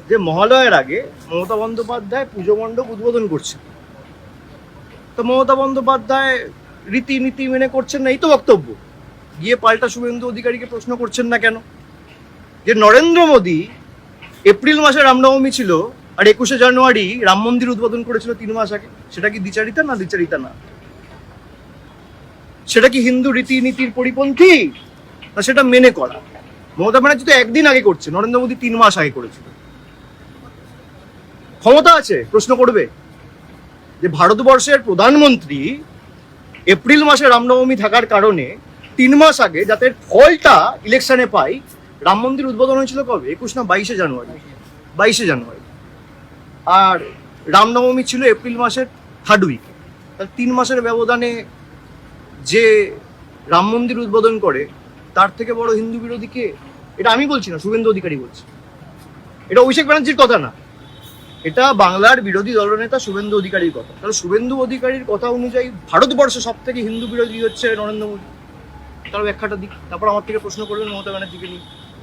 যে মহালয়ের আগে মমতা বন্দ্যোপাধ্যায় পুজো মণ্ডপ উদ্বোধন করছে, তো মমতা বন্দ্যোপাধ্যায় রীতিনীতি মেনে করছেন না, এই তো বক্তব্য। গিয়ে পাল্টা শুভেন্দু অধিকারীকে প্রশ্ন করছেন না কেন যে নরেন্দ্র মোদী এপ্রিল মাসে রামনবমী ছিল আর 21শে জানুয়ারি রাম মন্দির উদ্বোধন করেছিল 3 মাস আগে? সেটা কি দ্বিচারিতা না দ্বিচারিতা না? সেটা কি হিন্দু রীতিনীতির পরিপন্থী না সেটা মেনে করা? মমতা ব্যানার্জি তো একদিন আগে করছে, নরেন্দ্র মোদী 3 মাস আগে করেছিল। ক্ষমতা আছে প্রশ্ন করবে যে ভারতবর্ষের প্রধানমন্ত্রী এপ্রিল মাসে রামনবমী থাকার কারণে 3 মাস আগে যাতে ফলটা ইলেকশনে পাই, রাম মন্দির উদ্বোধন হয়েছিল কবে? 21 না 22শে জানুয়ারি? 22শে জানুয়ারি। আর রামনবমী ছিল এপ্রিল মাসের 3rd উইকে। তাহলে 3 মাসের ব্যবধানে যে রাম মন্দির উদ্বোধন করে তার থেকে বড় হিন্দু বিরোধী কে? এটা আমি বলছি না, শুভেন্দু অধিকারী বলছে। এটা অভিষেক ব্যানার্জির কথা না, এটা বাংলার বিরোধী দলনেতা শুভেন্দু অধিকারীর কথা। তাহলে শুভেন্দু অধিকারীর কথা অনুযায়ী ভারতবর্ষে সব থেকে হিন্দু বিরোধী হচ্ছে নরেন্দ্র মোদী। তার ব্যাখ্যাটা দিক, তারপর আমার থেকে প্রশ্ন করবেন মমতা ব্যানার্জিকে নিয়ে।